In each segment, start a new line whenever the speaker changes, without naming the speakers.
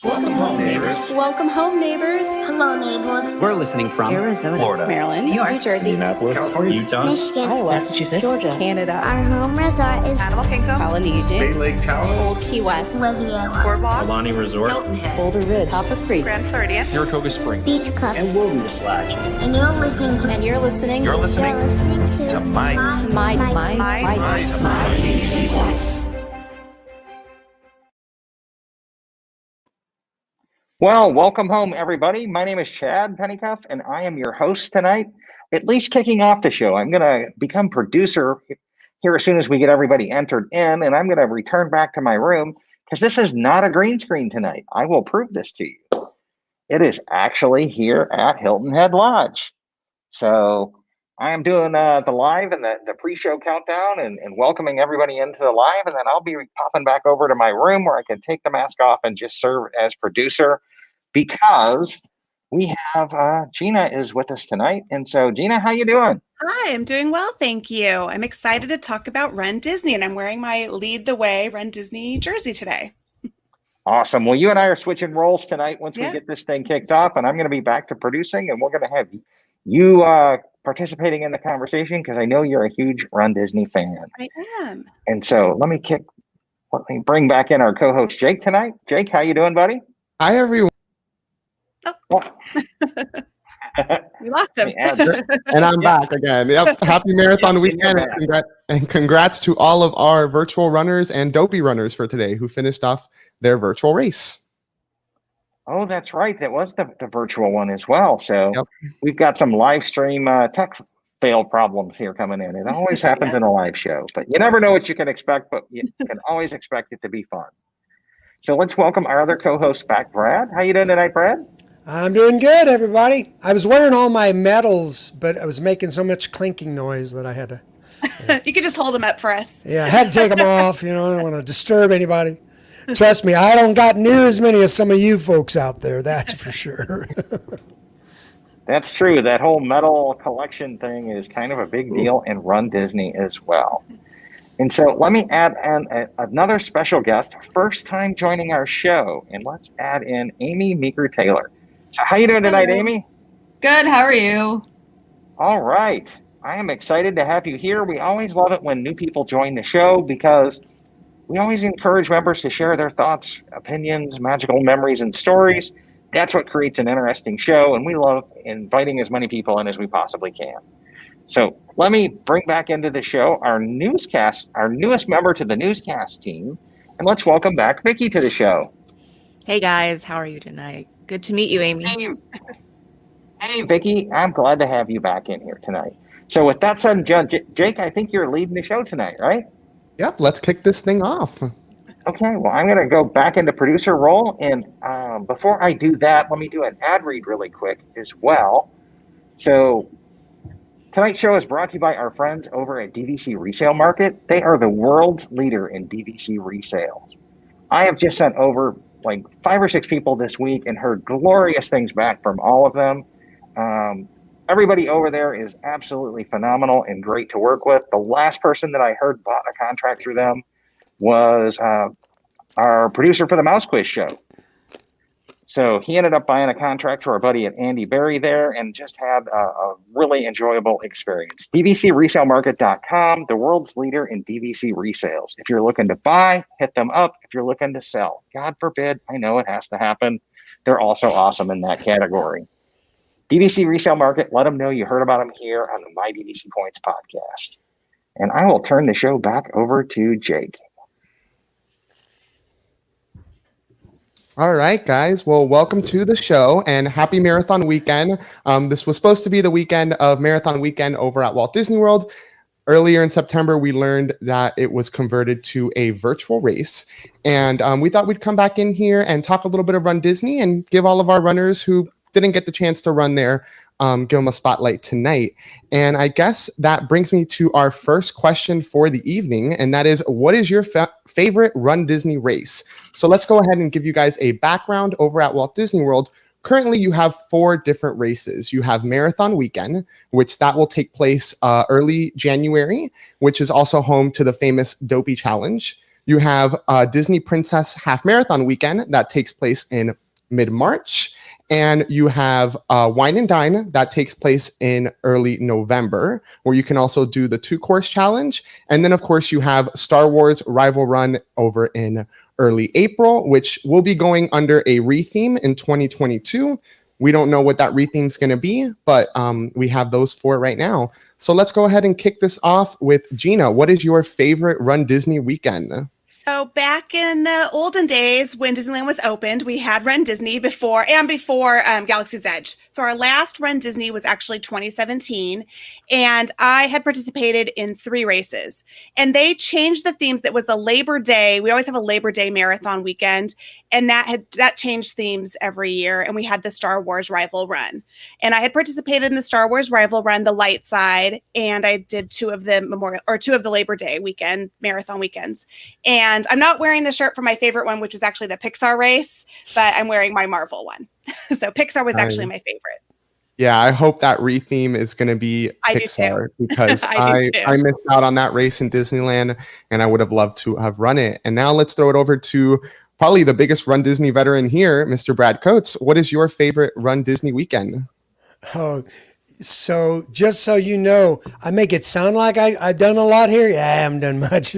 Welcome home, neighbors.
Welcome home, neighbors.
Hello, neighbors.
We're listening from
Arizona,
Florida,
Maryland, New York, New Jersey,
Minneapolis,
California, Utah,
Michigan,
Iowa,
Massachusetts,
Georgia,
Canada,
our home resort is
Animal Kingdom, Polynesian,
Bay Lake Town,
Old Key West,
Riviera,
Boardwalk,
Alani Resort,
Hilton Head,
Boulder Ridge, Copper Creek,
Grand Floridian,
Saratoga Springs,
Beach Club,
and Wilderness Lodge.
and you're listening to
and you're listening
To my
DVC
voice.
Well, welcome home, everybody. My name is Chad Pennycuff, and I am your host tonight, at least kicking off the show. I'm going to become producer here as soon as we get everybody entered in, and I'm going to return back to my room because this is not a green screen tonight. I will prove this to you. It is actually here at Hilton Head Lodge. So I am doing the live and the pre-show countdown and welcoming everybody into the live, and then I'll be popping back over to my room where I can take the mask off and just serve as producer because we have Gina is with us tonight. And so Gina, how you doing?
Hi, I'm doing well, thank you. I'm excited to talk about Run Disney, and I'm wearing my Lead the Way Run Disney jersey today.
Awesome. Well, you and I are switching roles tonight once we
Yeah.
get this thing kicked off, and I'm going to be back to producing, and we're going to have you participating in the conversation because I know you're a huge Run Disney fan.
I am.
And so let me bring back in our co-host Jake tonight. Jake, how you doing, buddy?
Hi, everyone.
Oh. We lost him.
And I'm back again. Yep. Happy marathon weekend. And congrats to all of our virtual runners and dopey runners for today who finished off their virtual race.
Oh, that's right. That was the virtual one as well. So
Yep.
we've got some live stream tech fail problems here coming in. It always happens in a live show, but you never know what you can expect, but you can always expect it to be fun. So let's welcome our other co-host back, Brad. How you doing tonight, Brad?
I'm doing good, everybody. I was wearing all my medals, but I was making so much clinking noise that I had to.
You could just hold them up for us.
Yeah, I had to take them off. I don't want to disturb anybody. Trust me, I don't got near as many as some of you folks out there. That's for sure.
That's true. That whole medal collection thing is kind of a big deal in Run Disney as well. And so let me add in another special guest, first time joining our show, and let's add in Amy Meeker Taylor. So how you doing tonight, Amy?
Good. How are you?
All right. I am excited to have you here. We always love it when new people join the show because we always encourage members to share their thoughts, opinions, magical memories, and stories. That's what creates an interesting show, and we love inviting as many people in as we possibly can. So let me bring back into the show our newest member to the newscast team, and let's welcome back Vicki to the show.
Hey guys, how are you tonight? Good to meet you, Amy.
Hey, Vicki, I'm glad to have you back in here tonight. So with that said, John, Jake, I think you're leading the show tonight, right?
Yep. Let's kick this thing off.
Okay, well, I'm going to go back into producer role. And before I do that, let me do an ad read really quick as well. So tonight's show is brought to you by our friends over at DVC Resale Market. They are the world's leader in DVC resales. I have just sent over like 5 or 6 people this week and heard glorious things back from all of them. Everybody over there is absolutely phenomenal and great to work with. The last person that I heard bought a contract through them was our producer for the Mouse Quiz show. So he ended up buying a contract for our buddy at Andy Berry there and just had a really enjoyable experience. DVCResaleMarket.com, the world's leader in DVC resales. If you're looking to buy, hit them up. If you're looking to sell, God forbid, I know it has to happen. They're also awesome in that category. DVC Resale Market, let them know you heard about them here on the My DVC Points podcast. And I will turn the show back over to Jake.
All right, guys. Well, welcome to the show and happy marathon weekend. This was supposed to be the weekend of marathon weekend over at Walt Disney World. Earlier in September, we learned that it was converted to a virtual race. And we thought we'd come back in here and talk a little bit of Run Disney and give all of our runners who didn't get the chance to run there, give them a spotlight tonight. And I guess that brings me to our first question for the evening, and that is, what is your favorite Run Disney race? So let's go ahead and give you guys a background over at Walt Disney World. Currently, you have 4 different races. You have Marathon Weekend, which that will take place early January, which is also home to the famous Dopey Challenge. You have Disney Princess Half Marathon Weekend that takes place in mid-March. And you have Wine and Dine that takes place in early November, where you can also do the 2-course challenge. And then, of course, you have Star Wars Rival Run over in early April, which will be going under a retheme in 2022. We don't know what that retheme is going to be, but we have those 4 right now. So let's go ahead and kick this off with Gina. What is your favorite Run Disney weekend?
So back in the olden days when Disneyland was opened, we had Run Disney before Galaxy's Edge. So our last Run Disney was actually 2017, and I had participated in 3 races. And they changed the themes. That was the Labor Day. We always have a Labor Day marathon weekend, and that changed themes every year. And we had the Star Wars Rival Run, and I had participated in the Star Wars Rival Run, the light side, and I did 2 of the Labor Day weekend marathon weekends. And I'm not wearing the shirt for my favorite one, which was actually the Pixar race, but I'm wearing my Marvel one. So Pixar was actually my favorite.
Yeah, I hope that retheme is going to be Pixar because I missed out on that race in Disneyland, and I would have loved to have run it. And now let's throw it over to probably the biggest Run Disney veteran here, Mr. Brad Coates. What is your favorite Run Disney weekend?
Oh, so just so you know, I make it sound like I've done a lot here. Yeah, I haven't done much.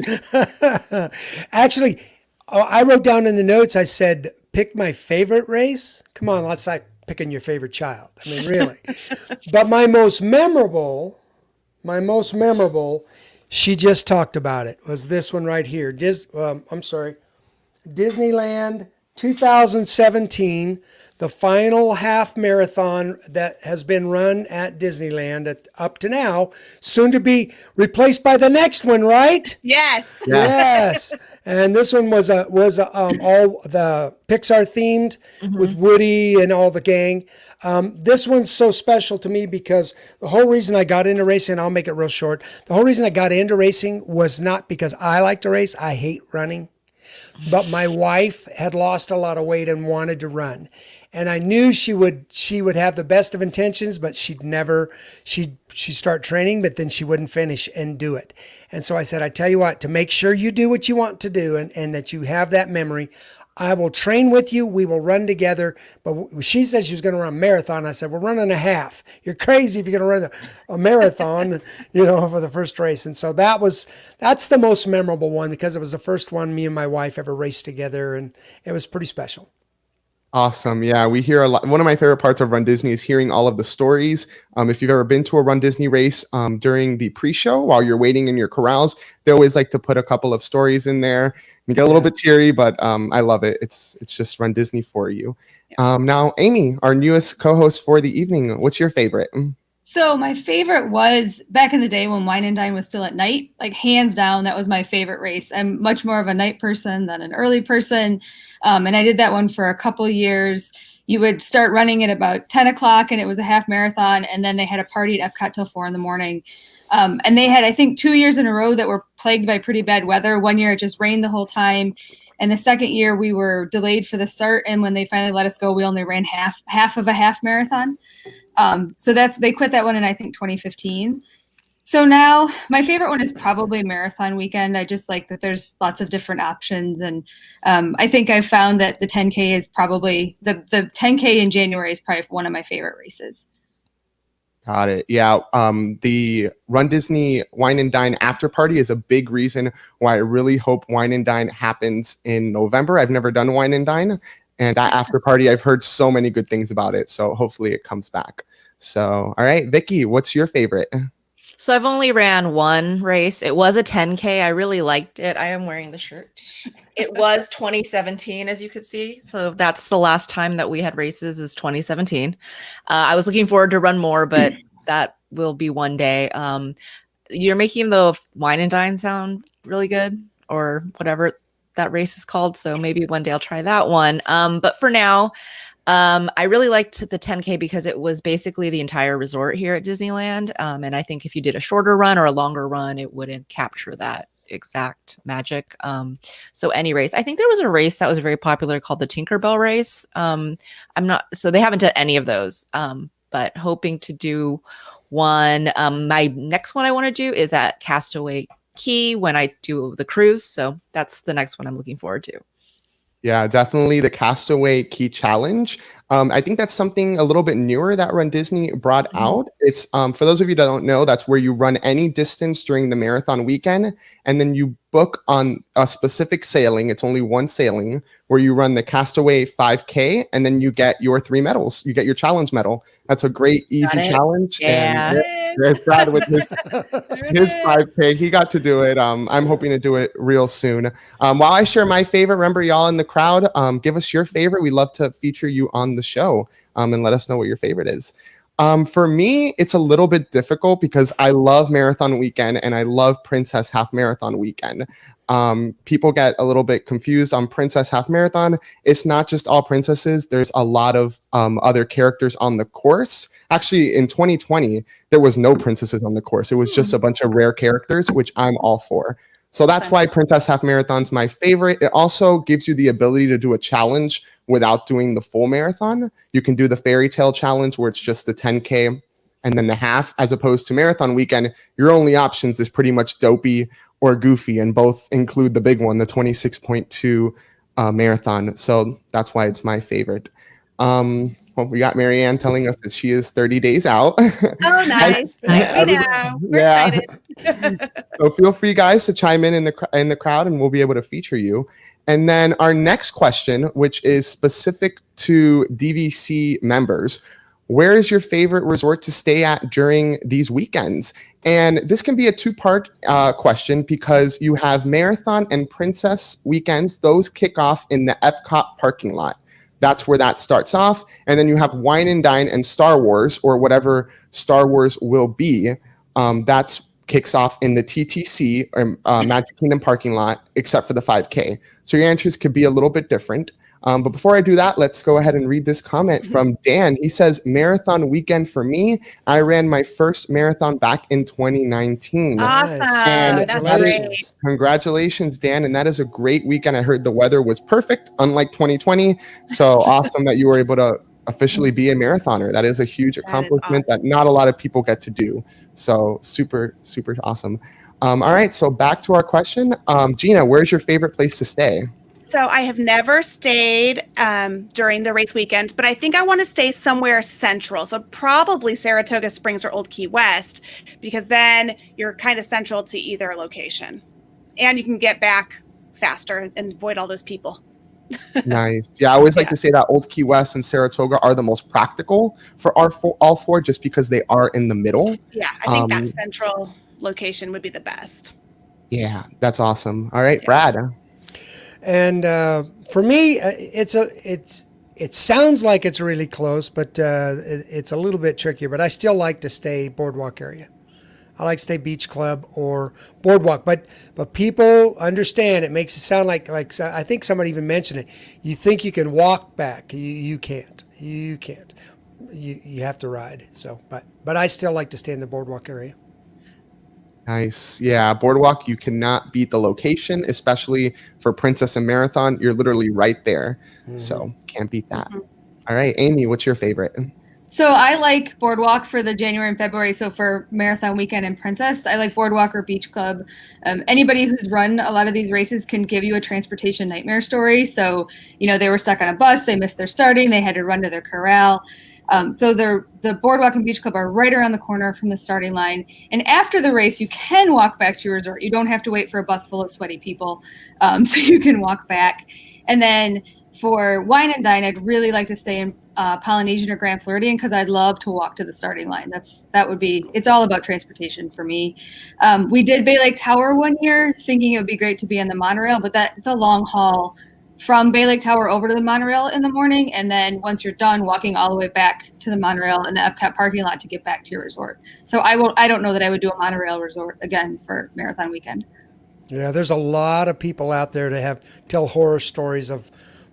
Actually, I wrote down in the notes, I said, pick my favorite race. Come on, that's like picking your favorite child. I mean, really. But my most memorable, she just talked about it, was this one right here. Disneyland 2017, the final half marathon that has been run at Disneyland up to now, soon to be replaced by the next one, right?
Yes.
Yes. And this one was all the Pixar themed with Woody and all the gang. This one's so special to me because the whole reason I got into racing, I'll make it real short. The whole reason I got into racing was not because I like to race. I hate running. But my wife had lost a lot of weight and wanted to run. And I knew she would have the best of intentions, but she'd start training, but then she wouldn't finish and do it. And so I said, I tell you what, to make sure you do what you want to do and that you have that memory, I will train with you. We will run together. But she said she was going to run a marathon. I said, we're running a half. You're crazy if you're going to run a marathon, for the first race. And so that's the most memorable one because it was the first one me and my wife ever raced together. And it was pretty special.
Awesome. Yeah, we hear a lot. One of my favorite parts of Run Disney is hearing all of the stories. If you've ever been to a Run Disney race during the pre-show, while you're waiting in your corrals, they always like to put a couple of stories in there. You get a little bit teary, but I love it. It's just Run Disney for you. Now, Amy, our newest co-host for the evening, what's your favorite?
So my favorite was back in the day when Wine and Dine was still at night, like hands down, that was my favorite race. I'm much more of a night person than an early person. And I did that one for a couple of years. You would start running at about 10 o'clock and it was a half marathon. And then they had a party at Epcot till 4 a.m. And they had, I think, 2 years in a row that were plagued by pretty bad weather. One year it just rained the whole time. And the second year we were delayed for the start. And when they finally let us go, we only ran half of a half marathon. So they quit that one in, I think, 2015. So now my favorite one is probably Marathon Weekend. I just like that there's lots of different options. And I think I've found that the 10K is probably, the 10K in January is probably one of my favorite races.
Got it. Yeah. The Run Disney Wine and Dine after party is a big reason why I really hope Wine and Dine happens in November. I've never done Wine and Dine. And that after party, I've heard so many good things about it. So hopefully it comes back. So, all right, Vicky, what's your favorite?
So I've only ran one race. It was a 10K. I really liked it. I am wearing the shirt. It was 2017, as you could see. So that's the last time that we had races is 2017. I was looking forward to run more, but that will be one day. You're making the Wine and Dine sound really good or whatever that race is called. So maybe one day I'll try that one. But for now, I really liked the 10K because it was basically the entire resort here at Disneyland. And I think if you did a shorter run or a longer run, it wouldn't capture that exact magic. So any race, I think there was a race that was very popular called the Tinkerbell race. So they haven't done any of those, but hoping to do one. My next one I want to do is at Castaway Key when I do the cruise. So that's the next one I'm looking forward to.
Yeah, definitely the Castaway Key Challenge. I think that's something a little bit newer that runDisney brought out. It's for those of you that don't know, that's where you run any distance during the marathon weekend, and then you book on a specific sailing. It's only one sailing where you run the Castaway 5K, and then you get your 3 medals. You get your challenge medal. That's a great, easy challenge.
Yeah.
And there's Brad with his 5K. He got to do it. I'm hoping to do it real soon. While I share my favorite, remember y'all in the crowd, give us your favorite. We'd love to feature you on the show and let us know what your favorite is. For me, it's a little bit difficult because I love Marathon Weekend and I love Princess Half Marathon Weekend. People get a little bit confused on Princess Half Marathon. It's not just all princesses. There's a lot of other characters on the course. Actually, in 2020, there was no princesses on the course. It was just a bunch of rare characters, which I'm all for. So that's why Princess Half Marathon's my favorite. It also gives you the ability to do a challenge without doing the full marathon. You can do the fairy tale challenge where it's just the 10K and then the half, as opposed to Marathon Weekend. Your only options is pretty much Dopey or Goofy, and both include the big one, the 26.2 marathon. So that's why it's my favorite. Well, we got Marianne telling us that she is 30 days out.
Oh, nice. I know. We're excited.
So feel free, guys, to chime in the crowd, and we'll be able to feature you. And then our next question, which is specific to DVC members, where is your favorite resort to stay at during these weekends? And this can be a 2-part question because you have Marathon and Princess weekends. Those kick off in the Epcot parking lot. That's where that starts off. And then you have Wine and Dine and Star Wars, or whatever Star Wars will be. That's kicks off in the TTC or Magic Kingdom parking lot, except for the 5K. So your answers could be a little bit different. But before I do that, let's go ahead and read this comment from Dan. He says, Marathon Weekend for me. I ran my first marathon back in 2019.
Awesome.
And
That's great.
Congratulations, Dan. And that is a great weekend. I heard the weather was perfect, unlike 2020. So awesome that you were able to officially be a marathoner. That is a huge accomplishment that not a lot of people get to do. So super, super awesome. All right. So back to our question. Gina, where's your favorite place to stay?
So I have never stayed during the race weekend, but I think I want to stay somewhere central. So probably Saratoga Springs or Old Key West, because then you're kind of central to either location. And you can get back faster and avoid all those people.
Nice. Yeah, I always like to say that Old Key West and Saratoga are the most practical for all four, just because they are in the middle.
Yeah, I think that central location would be the best.
Yeah, that's awesome. All right, Brad.
And for me, it sounds like it's really close, but it's a little bit trickier. But I still like to stay boardwalk area. I like to stay beach club or boardwalk. But people understand, it makes it sound like I think somebody even mentioned it. You think you can walk back. You can't. You can't. You have to ride. So, but I still like to stay in the boardwalk area.
Nice. Yeah, boardwalk, you cannot beat the location, especially for Princess and Marathon. You're literally right there. So can't beat that. All right, Amy, what's your favorite?
So I like Boardwalk for the January and February. So for Marathon Weekend and Princess, I like Boardwalk or Beach Club. Anybody who's run a lot of these races can give you a transportation nightmare story. So, they were stuck on a bus, they missed their starting, they had to run to their corral. So the Boardwalk and Beach Club are right around the corner from the starting line. And after the race, you can walk back to your resort. You don't have to wait for a bus full of sweaty people. So you can walk back. And then for Wine and Dine, I'd really like to stay in Polynesian or Grand Floridian, because I'd love to walk to the starting line. It's all about transportation for me. We did Bay Lake Tower one year, thinking it would be great to be on the monorail, but it's a long haul from Bay Lake Tower over to the monorail in the morning, and then once you're done, walking all the way back to the monorail in the Epcot parking lot to get back to your resort. So I don't know that I would do a monorail resort again for Marathon Weekend.
Yeah, there's a lot of people out there to tell horror stories of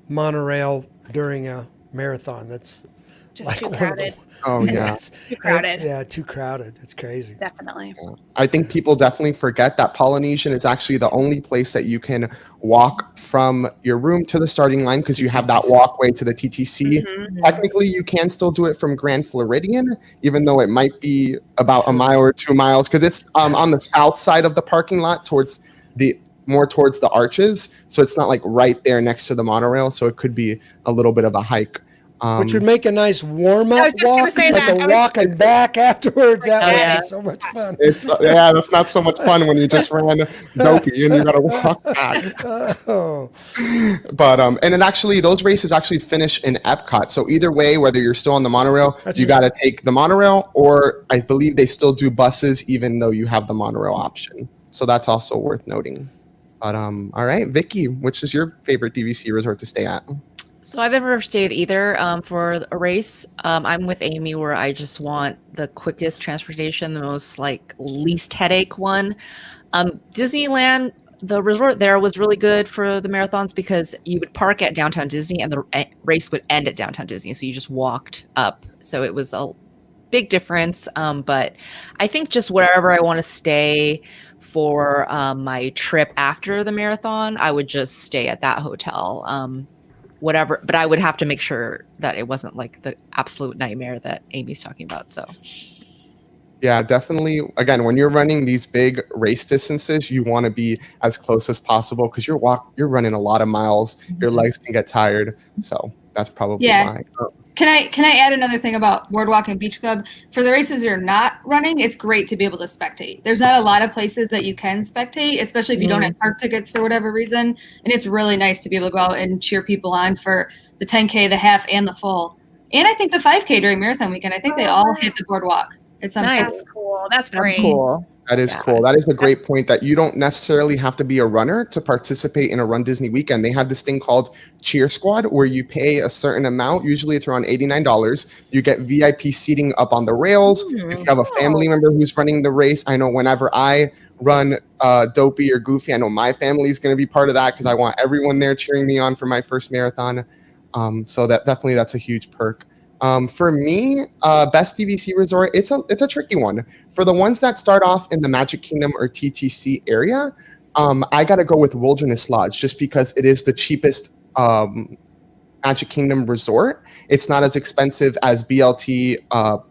monorail during a marathon. That's
Just
Like
too
one of the-
crowded.
Oh yeah.
It's-
Too crowded.
Yeah, too crowded. It's crazy.
Definitely.
I think people definitely forget that Polynesian is actually the only place that you can walk from your room to the starting line because you have that walkway to the TTC.
Mhm.
Technically, you can still do it from Grand Floridian, even though it might be about a mile or 2 miles because it's on the south side of the parking lot towards the arches. So it's not like right there next to the monorail. So it could be a little bit of a hike.
Which would make a nice
I
warm-up
was just gonna
walk,
say
like
that.
a
I was-
walking back afterwards. That
Oh,
would
yeah.
be so much fun.
It's that's not so much fun when you just ran dopey and you got to walk back.
Oh,
But and it actually those races actually finish in Epcot. So either way, whether you're still on the monorail,
That's
you got to take the monorail, or I believe they still do buses, even though you have the monorail option. So that's also worth noting. But all right, Vicky, which is your favorite DVC resort to stay at?
So I've never stayed either for a race. I'm with Amy where I just want the quickest transportation, the most like least headache one. Disneyland, the resort there was really good for the marathons because you would park at downtown Disney and the race would end at downtown Disney. So you just walked up. So it was a big difference. But I think just wherever I want to stay for my trip after the marathon, I would just stay at that hotel. Whatever, but I would have to make sure that it wasn't like the absolute nightmare that Amy's talking about. So
Yeah, definitely. Again, when you're running these big race distances, you want to be as close as possible because you're running a lot of miles. Your legs can get tired. So that's probably why.
Can I add another thing about Boardwalk and Beach Club? For the races you're not running, it's great to be able to spectate. There's not a lot of places that you can spectate, especially if you don't have park tickets for whatever reason. And it's really nice to be able to go out and cheer people on for the 10K, the half, and the full. And I think the 5K during marathon weekend. I think they all hit the Boardwalk at some
Nice.
point.
That's cool. That's great.
cool.
That is
Yeah.
cool. That is a great point that you don't necessarily have to be a runner to participate in a Run Disney weekend. They have this thing called Cheer Squad where you pay a certain amount. Usually it's around $89. You get VIP seating up on the rails. If you have a family member who's running the race, I know whenever I run Dopey or Goofy, I know my family is going to be part of that because I want everyone there cheering me on for my first marathon. So that's a huge perk. For me, best DVC resort, it's a tricky one. For the ones that start off in the Magic Kingdom or TTC area, I got to go with Wilderness Lodge just because it is the cheapest Magic Kingdom resort. It's not as expensive as BLT,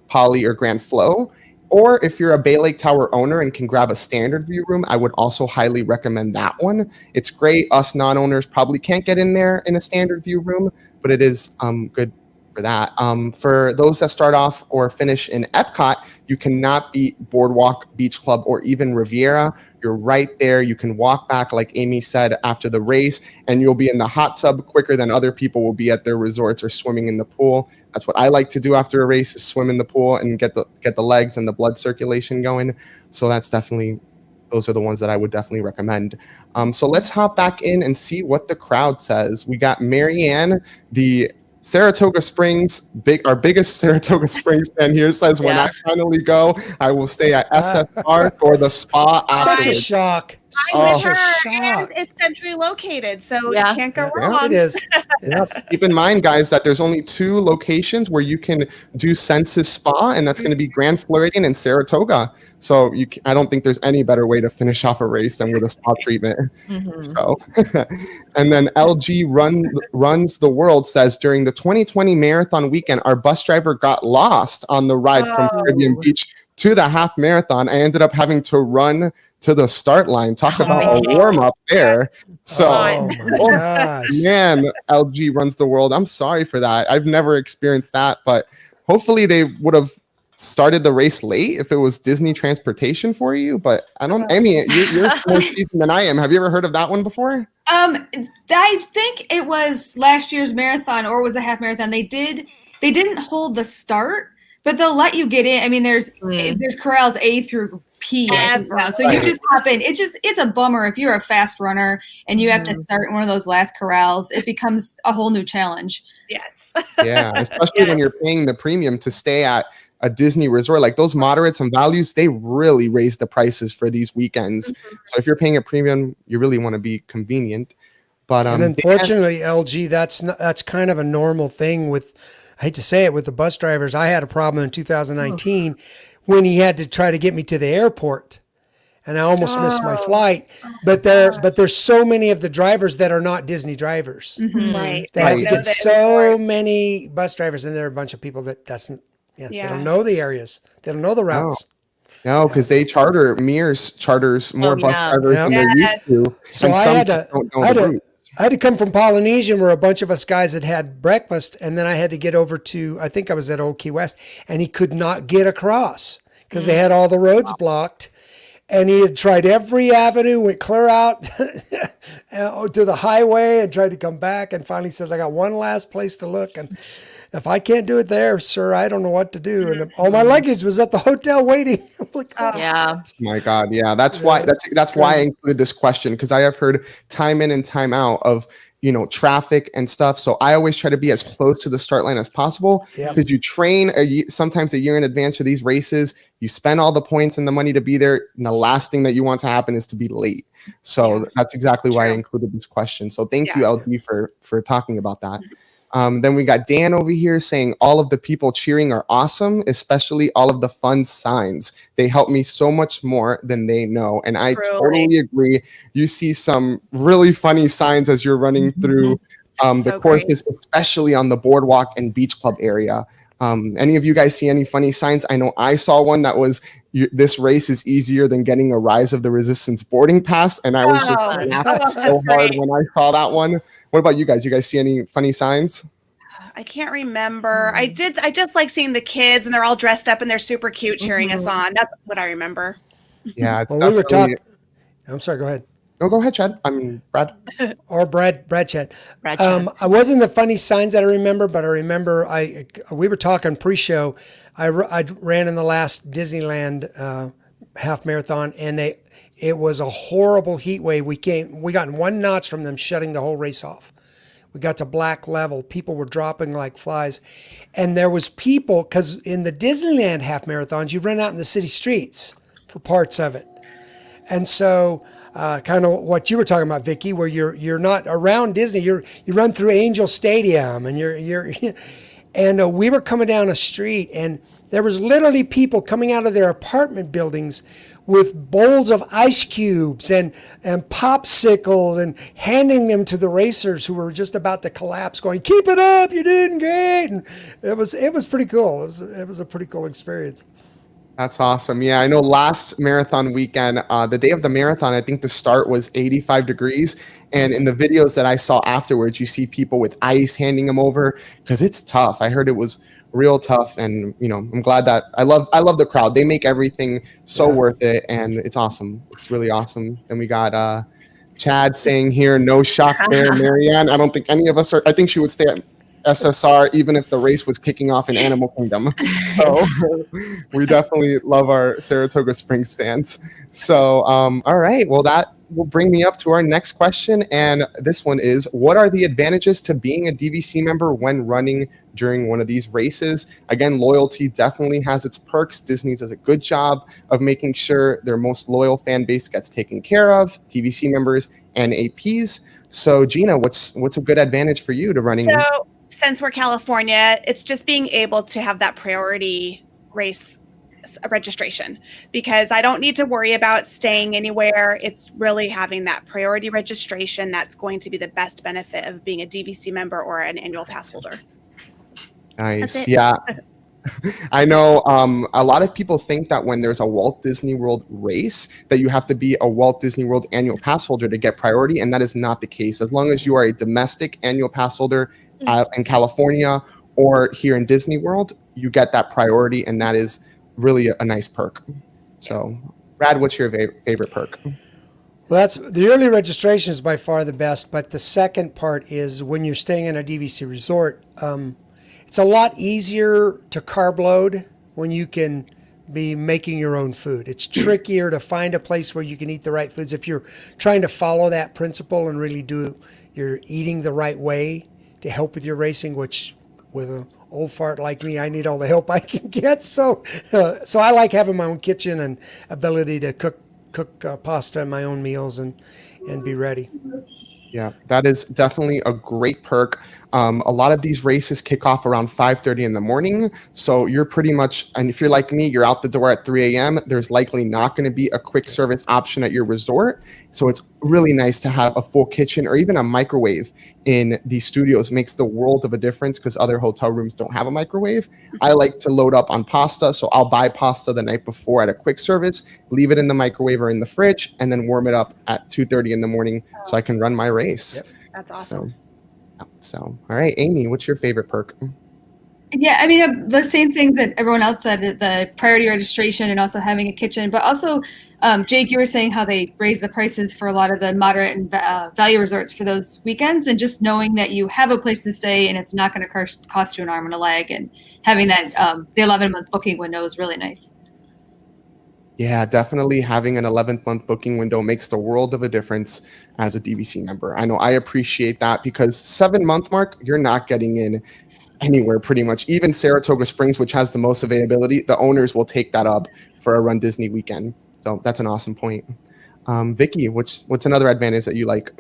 Poly, or Grand Flow. Or if you're a Bay Lake Tower owner and can grab a standard view room, I would also highly recommend that one. It's great. Us non-owners probably can't get in there in a standard view room, but it is good for that. For those that start off or finish in Epcot, you cannot beat Boardwalk, Beach Club, or even Riviera. You're right there. You can walk back, like Amy said, after the race, and you'll be in the hot tub quicker than other people will be at their resorts or swimming in the pool. That's what I like to do after a race, is swim in the pool and get the legs and the blood circulation going. So those are the ones that I would definitely recommend. So let's hop back in and see what the crowd says. We got Marianne, the Saratoga Springs, our biggest Saratoga Springs fan here, says, when I finally go, I will stay at SFR for the spa
such a
afterwards.
shock.
I'm with
Such a
her,
shock.
and it's centrally located, so
Yeah.
you can't go
Yeah,
wrong.
It is. Yes.
Keep in mind, guys, that there's only 2 locations where you can do Census Spa, and that's going to be Grand Floridian and Saratoga. So I don't think there's any better way to finish off a race than with a spa treatment. So, and then LG Runs the World says, during the 2020 marathon weekend, our bus driver got lost on the ride from Caribbean Beach to the half marathon. I ended up having to run to the start line. Talk about a warm up there. So,
Oh my gosh.
man, LG Runs the World. I'm sorry for that. I've never experienced that, but hopefully they would have started the race late if it was Disney transportation for you. But I don't, Amy, you're more seasoned than I am. Have you ever heard of that one before?
I think it was last year's marathon, or was a half marathon. They didn't hold the start, but they'll let you get in. I mean, there's corrals A through P I think now, so you just hop in. It's a bummer if you're a fast runner and you have to start in one of those last corrals. It becomes a whole new challenge.
Yes.
Yeah, especially when you're paying the premium to stay at a Disney resort. Like those moderates and values, they really raise the prices for these weekends. So if you're paying a premium, you really want to be convenient. But
And unfortunately, LG, that's kind of a normal thing with I hate to say it, with the bus drivers. I had a problem in 2019 when he had to try to get me to the airport, and I almost missed my flight. But there's so many of the drivers that are not Disney drivers.
Right.
They have
Right.
to
Know
get
that
so many bus drivers, and there are a bunch of people that they
Yeah.
don't know the areas. They don't know the routes.
No, because they Mears charters more bus
yeah.
drivers than they're
Yes.
used to.
So
and
I
some
had to-
don't know
I had
the
to-
routes.
I had to come from Polynesian where a bunch of us guys had breakfast, and then I had to get over to, I think I was at Old Key West, and he could not get across because they had all the roads blocked. And he had tried every avenue, went clear out to the highway and tried to come back, and finally says, I got one last place to look. And if I can't do it there, sir, I don't know what to do. And all my luggage was at the hotel waiting. I'm like, oh.
Yeah.
My God, yeah, that's why I included this question, because I have heard time in and time out of traffic and stuff. So I always try to be as close to the start line as possible, because you train sometimes a year in advance for these races. You spend all the points and the money to be there, and the last thing that you want to happen is to be late. So that's exactly why I included this question. So thank you, LD, for talking about that. Then we got Dan over here saying all of the people cheering are awesome, especially all of the fun signs. They help me so much more than they know. And I totally agree. You see some really funny signs as you're running through the courses, especially on the boardwalk and beach club area. Any of you guys see any funny signs? I know I saw one that was, this race is easier than getting a Rise of the Resistance boarding pass. And I was just laughing so hard when I saw that one. What about you guys? You guys see any funny signs?
I can't remember. I just like seeing the kids, and they're all dressed up and they're super cute cheering us on. That's what I remember.
Yeah, it's
Well, we were
definitely.
talking. I'm sorry, go ahead.
No, go ahead, Chad. I mean, Brad.
Or Brad Chad.
Brad Chad.
I wasn't the funny signs that I remember, but I remember we were talking pre-show. I ran in the last Disneyland half marathon, and it was a horrible heat wave. We got in one notch from them shutting the whole race off. We got to black level. People were dropping like flies, and there was people, because in the Disneyland half marathons, you run out in the city streets for parts of it, and so. Kind of what you were talking about, Vicky, where you're not around Disney. You run through Angel Stadium, and and we were coming down a street, and there was literally people coming out of their apartment buildings with bowls of ice cubes and popsicles, and handing them to the racers who were just about to collapse, going, "Keep it up, you're doing great!" And it was pretty cool. It was a pretty cool experience.
That's awesome. Yeah, I know last marathon weekend, the day of the marathon, I think the start was 85 degrees. And in the videos that I saw afterwards, you see people with ice handing them over, because it's tough. I heard it was real tough. And, I'm glad that I love the crowd. They make everything so worth it. And it's awesome. It's really awesome. Then we got Chad saying here, no shock there, Marianne. I don't think any of us I think she would stay at SSR even if the race was kicking off in Animal Kingdom. So we definitely love our Saratoga Springs fans. So all right, well, that will bring me up to our next question, and this one is, what are the advantages to being a DVC member when running during one of these races? Again, loyalty definitely has its perks. Disney does a good job of making sure their most loyal fan base gets taken care of, DVC members and APs. So Gina, what's a good advantage for you to running?
So since we're California, it's just being able to have that priority race registration, because I don't need to worry about staying anywhere. It's really having that priority registration that's going to be the best benefit of being a DVC member or an annual pass holder.
Nice. Yeah. I know a lot of people think that when there's a Walt Disney World race that you have to be a Walt Disney World annual pass holder to get priority, and that is not the case. As long as you are a domestic annual pass holder in California or here in Disney World, you get that priority, and that is really a nice perk. So, Brad, what's your favorite perk?
Well, that's the early registration is by far the best, but the second part is when you're staying in a DVC resort, it's a lot easier to carb load when you can be making your own food. It's trickier to find a place where you can eat the right foods. If you're trying to follow that principle and really you're eating the right way to help with your racing, which with an old fart like me, I need all the help I can get. So I like having my own kitchen and ability to cook pasta in my own meals and be ready.
Yeah, that is definitely a great perk. A lot of these races kick off around 5:30 in the morning. So you're pretty much, and if you're like me, you're out the door at 3 a.m. There's likely not going to be a quick service option at your resort. So it's really nice to have a full kitchen or even a microwave in these studios. Makes the world of a difference because other hotel rooms don't have a microwave. I like to load up on pasta. So I'll buy pasta the night before at a quick service, leave it in the microwave or in the fridge, and then warm it up at 2:30 in the morning so I can run my race.
Yep.
That's awesome.
So, all right, Amy, what's your favorite perk?
Yeah, I mean, the same things that everyone else said, the priority registration and also having a kitchen, but also, Jake, you were saying how they raise the prices for a lot of the moderate and value resorts for those weekends, and just knowing that you have a place to stay and it's not going to cost you an arm and a leg, and having that, the 11-month booking window is really nice.
Yeah, definitely having an 11th month booking window makes the world of a difference as a DVC member. I know I appreciate that because 7-month mark, you're not getting in anywhere pretty much. Even Saratoga Springs, which has the most availability, the owners will take that up for a Run Disney weekend. So that's an awesome point. Vicky, what's another advantage that you like?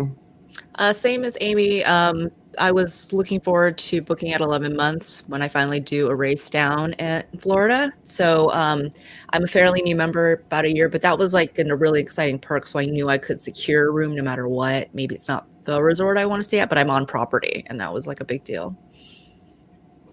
Same as Amy. I was looking forward to booking at 11 months when I finally do a race down in Florida. So I'm a fairly new member, about a year, but that was like a really exciting perk. So I knew I could secure a room no matter what. Maybe it's not the resort I want to stay at, but I'm on property, and that was like a big deal.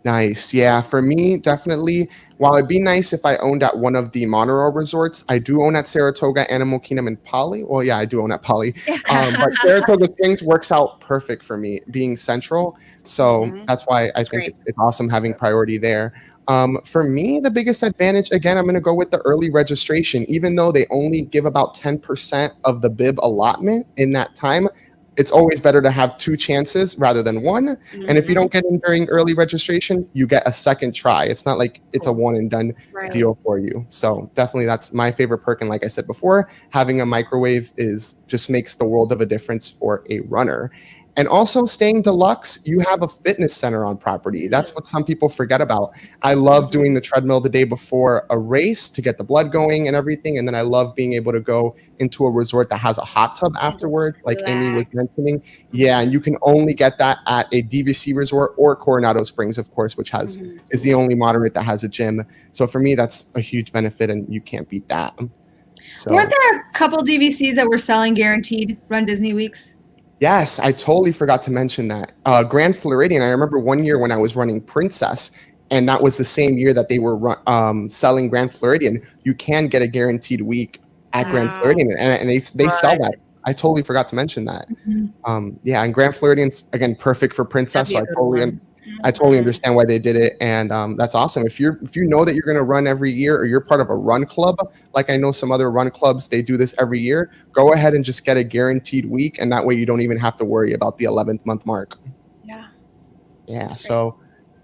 Nice. Yeah, for me, definitely. While it'd be nice if I owned at one of the monorail resorts, I do own at Saratoga, Animal Kingdom, and Poly. Well, yeah, I do own at Poly. But Saratoga Springs works out perfect for me, being central. So that's why I think it's awesome having priority there. For me, the biggest advantage, again, I'm going to go with the early registration. Even though they only give about 10% of the bib allotment in that time, it's always better to have 2 chances rather than 1. And if you don't get in during early registration, you get a second try. It's not like it's a one and done deal for you. So definitely that's my favorite perk. And like I said before, having a microwave just makes the world of a difference for a runner. And also staying deluxe, you have a fitness center on property. That's what some people forget about. I love doing the treadmill the day before a race to get the blood going and everything. And then I love being able to go into a resort that has a hot tub afterwards, like Amy was mentioning. Yeah, and you can only get that at a DVC Resort or Coronado Springs, of course, which is the only moderate that has a gym. So for me, that's a huge benefit, and you can't beat that. So,
weren't there a couple DVCs that were selling guaranteed Run Disney weeks?
Yes, I totally forgot to mention that. Grand Floridian, I remember one year when I was running Princess, and that was the same year that they were selling Grand Floridian. You can get a guaranteed week at Grand Floridian, and they sell that. I totally forgot to mention that. Yeah, and Grand Floridian's, again, perfect for Princess, so I totally understand why they did it, and that's awesome. If you know that you're going to run every year, or you're part of a run club, like I know some other run clubs, they do this every year, go ahead and just get a guaranteed week, and that way you don't even have to worry about the 11th month mark. Yeah. So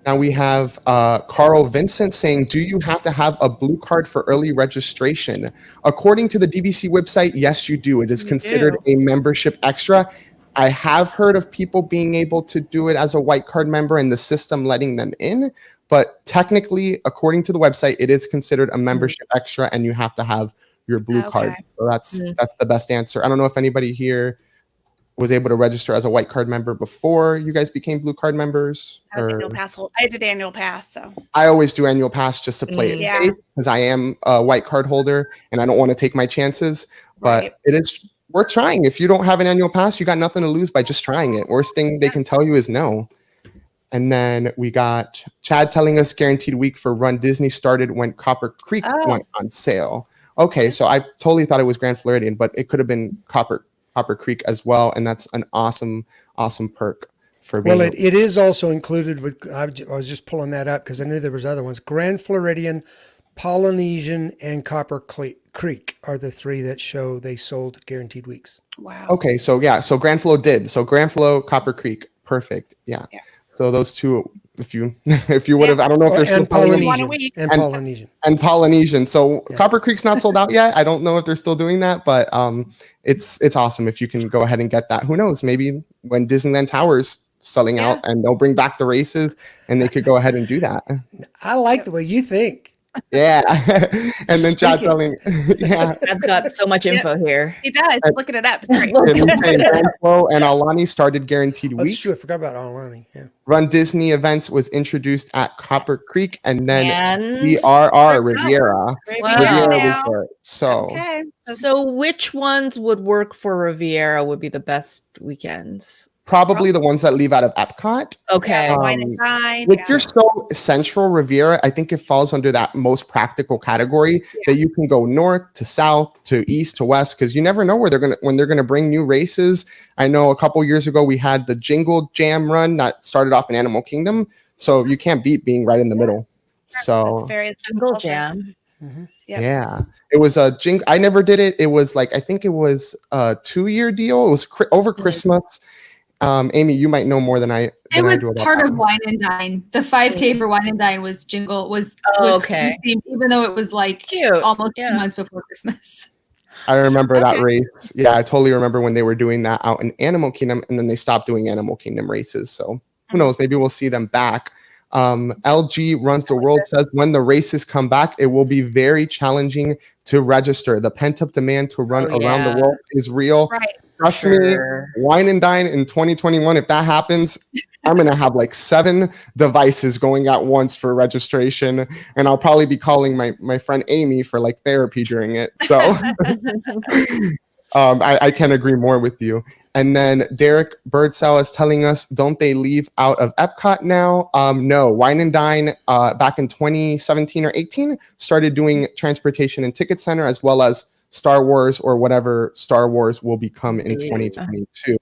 now we have Carl Vincent saying, do you have to have a blue card for early registration? According to the DVC website, yes, you do. It is considered a membership extra. I have heard of people being able to do it as a white card member and the system letting them in, but technically, according to the website, it is considered a membership extra, and you have to have your blue card. So that's the best answer. I don't know if anybody here was able to register as a white card member before you guys became blue card members.
I did annual pass, so
I always do annual pass just to play it safe, because I am a white card holder and I don't want to take my chances. But it is worth trying. If you don't have an annual pass, you got nothing to lose by just trying it. Worst thing they can tell you is no. And then we got Chad telling us guaranteed week for Run Disney started when Copper Creek went on sale. Okay, so I totally thought it was Grand Floridian, but it could have been Copper Creek as well, and that's an awesome perk for being.
Well, it is also included with. I was just pulling that up because I knew there was other ones. Grand Floridian, Polynesian, and Copper Creek are the 3 that show they sold guaranteed weeks.
Wow.
Okay, so yeah, so Grand Flow did. So Grand Flow, Copper Creek, perfect. Yeah. So those 2, if you would have, I don't know if they're still
Polynesian.
And Polynesian. So Copper Creek's not sold out yet. I don't know if they're still doing that, but it's awesome if you can go ahead and get that. Who knows? Maybe when Disneyland Tower's selling out and they'll bring back the races and they could go ahead and do that.
I like the way you think.
Yeah. And then Chad telling, yeah.
I've got so much info here.
He does. Looking it up. It's great.
And saying Flo and Alani started guaranteed
That's
weeks.
true. I forgot about Alani. Yeah.
Run Disney events was introduced at Copper Creek, and then
And
VRR Riviera.
Wow.
Riviera
now.
Resort. So
Okay.
so which ones would work for Riviera would be the best weekends?
probably the ones that leave out of Epcot.
Okay.
Yeah, wine and dine.
With
Yeah.
your so central Riviera, I think it falls under that most practical category that you can go north to south to east to west, because you never know where when they're gonna bring new races. I know a couple years ago we had the Jingle Jam run that started off in Animal Kingdom, so you can't beat being right in the middle. So
That's very
Jingle
awesome.
Jam.
Yep.
yeah, it was a I never did it. It was like I think it was a 2-year deal. It was over Christmas. Amy, you might know more than I.
It was
do about
part
that
of
one.
Wine and Dine. The 5K for Wine and Dine was was
Oh,
Christmas themed, even though it was like
Cute.
almost 2
Yeah.
months before Christmas.
I remember that
Okay.
race. Yeah, I totally remember when they were doing that out in Animal Kingdom, and then they stopped doing Animal Kingdom races. So who knows? Maybe we'll see them back. LG Runs the World says when the races come back, it will be very challenging to register. The pent up demand to run
Oh,
around
yeah.
the world is real.
Right.
Trust
Sure.
me, Wine and Dine in 2021, if that happens, I'm going to have like 7 devices going at once for registration. And I'll probably be calling my friend Amy for like therapy during it. So I can agree more with you. And then Derek Birdsell is telling us, don't they leave out of Epcot now? No, Wine and Dine back in 2017 or 18 started doing transportation and ticket center, as well as Star Wars or whatever Star Wars will become in
Yeah.
2022.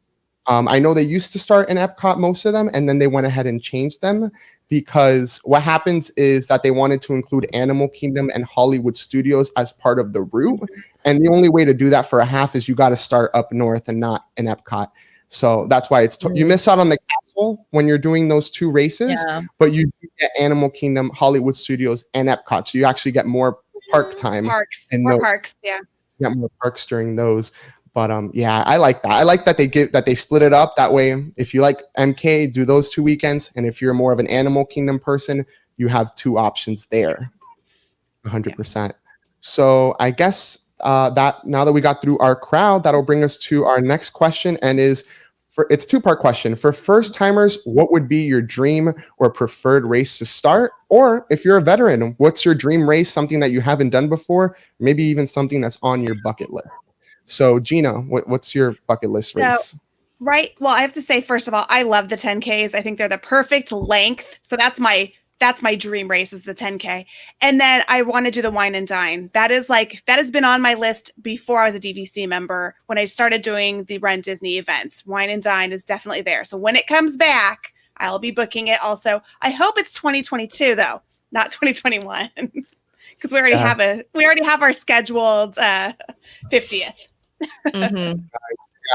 I know they used to start in Epcot, most of them, and then they went ahead and changed them because what happens is that they wanted to include Animal Kingdom and Hollywood Studios as part of the route. And the only way to do that for a half is you got to start up north and not in Epcot. So that's why you miss out on the castle when you're doing those 2 races,
Yeah.
but you do get Animal Kingdom, Hollywood Studios, and Epcot. So you actually get more park time.
Parks.
and
More
no-
parks. Yeah.
You get more parks during those. But yeah, I like that. I like that they split it up that way. If you like MK, do those 2 weekends, and if you're more of an Animal Kingdom person, you have 2 options there. 100%. So I guess that now that we got through our crowd, that'll bring us to our next question, and it's 2-part question. For first timers, what would be your dream or preferred race to start? Or if you're a veteran, what's your dream race? Something that you haven't done before, maybe even something that's on your bucket list. So Gina, what's your bucket list race?
Right. Well, I have to say, first of all, I love the 10Ks. I think they're the perfect length. So that's my dream race is the 10K. And then I want to do the Wine and Dine. That has been on my list before I was a DVC member. When I started doing the Run Disney events, Wine and Dine is definitely there. So when it comes back, I'll be booking it also. I hope it's 2022 though, not 2021. Because we already have our scheduled 50th.
Mhm.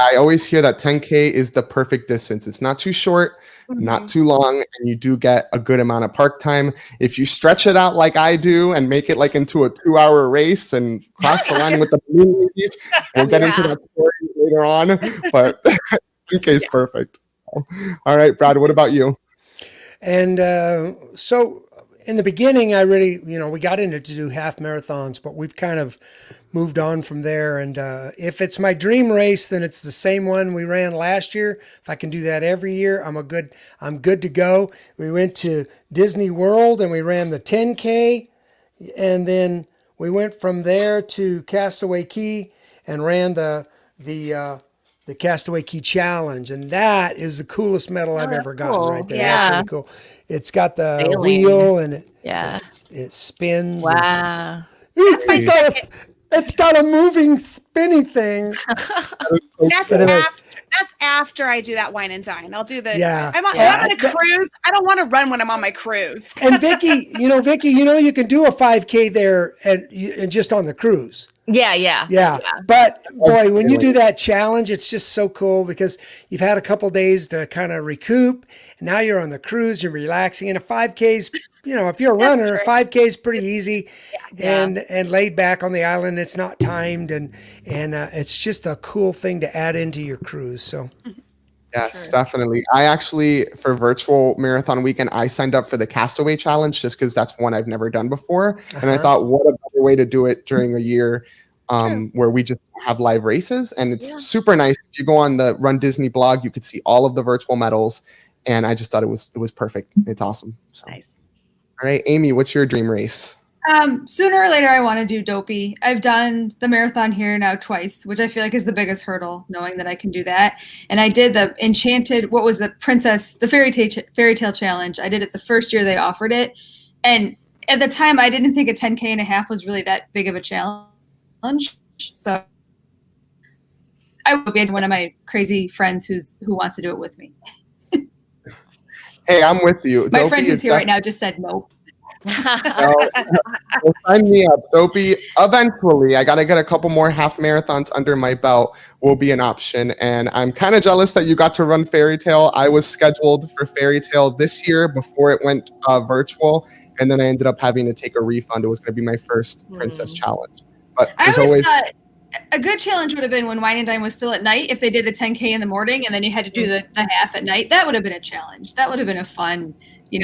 I always hear that 10K is the perfect distance. It's not too short, not too long, and you do get a good amount of park time. If you stretch it out like I do and make it like into a 2-hour race and cross the line with the balloon movies, we'll get into that story later on. But 10K is perfect. All right, Brad, what about you?
And so in the beginning, I really, we got into to do half marathons, but we've kind of moved on from there. And if it's my dream race, then it's the same one we ran last year. If I can do that every year, I'm good to go. We went to Disney World and we ran the 10K, and then we went from there to Castaway Key and ran the Castaway Key Challenge, and that is the coolest medal I've ever gotten
cool.
right there.
Yeah.
That's really cool. It's got the
Sailing.
wheel and it spins.
Wow.
It's got a moving, spinning thing.
That's after I do that Wine and Dine. I'll do the.
Yeah.
I'm on a cruise. I don't want to run when I'm on my cruise.
And Vicky, you can do a 5K there and just on the cruise.
Yeah.
But boy, when you do that challenge, it's just so cool because you've had a couple days to kind of recoup. And now you're on the cruise, you're relaxing. And a 5K's, if you're a runner, 5K is pretty easy and laid back on the island. It's not timed and it's just a cool thing to add into your cruise. So
Yes,
Sure.
definitely. I actually, for virtual marathon weekend, I signed up for the Castaway Challenge just because that's one I've never done before. And I thought, what a better way to do it during a year where we just have live races. And it's super nice. If you go on the Run Disney blog, you could see all of the virtual medals. And I just thought it was perfect. It's awesome. So.
Nice.
All right, Amy, what's your dream race?
Sooner or later, I want to do Dopey. I've done the marathon here now twice, which I feel like is the biggest hurdle, knowing that I can do that. And I did the Enchanted, what was the fairy tale challenge. I did it the first year they offered it. And at the time, I didn't think a 10K and a half was really that big of a challenge. So I would be one of my crazy friends who wants to do it with me.
Hey, I'm with you.
My
Dopey
friend who's
is
here right now just said nope.
well, sign me up. Dopey, eventually, I got to get a couple more half marathons under my belt will be an option. And I'm kind of jealous that you got to run Fairy Tale. I was scheduled for Fairy Tale this year before it went virtual. And then I ended up having to take a refund. It was going to be my first Princess Challenge. But
I
there's
always
always
thought a good challenge would have been when Wine and Dine was still at night. If they did the 10K in the morning and then you had to do the half at night, that would have been a challenge. That would have been a fun,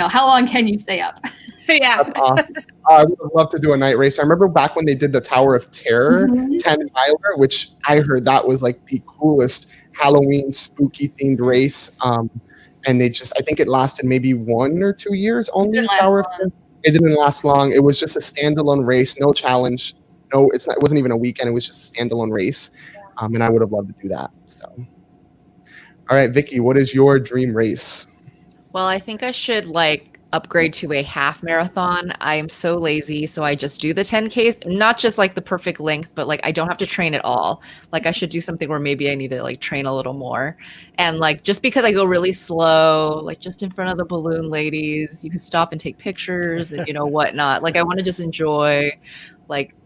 how long can you stay up?
Yeah.
That's awesome. I would have loved to do a night race. I remember back when they did the Tower of Terror 10 miler, which I heard that was like the coolest Halloween spooky themed race. And I think it lasted maybe 1 or 2 years only. Tower of Terror. It didn't last long. It was just a standalone race, no challenge. No, it wasn't even a weekend. It was just a standalone race. And I would have loved to do that. So, all right, Vicky, what is your dream race?
Well, I think I should upgrade to a half marathon. I am so lazy, so I just do the 10Ks, not just the perfect length, but I don't have to train at all. I should do something where maybe I need to train a little more. And just because I go really slow, just in front of the balloon ladies, you can stop and take pictures and whatnot. I want to just enjoy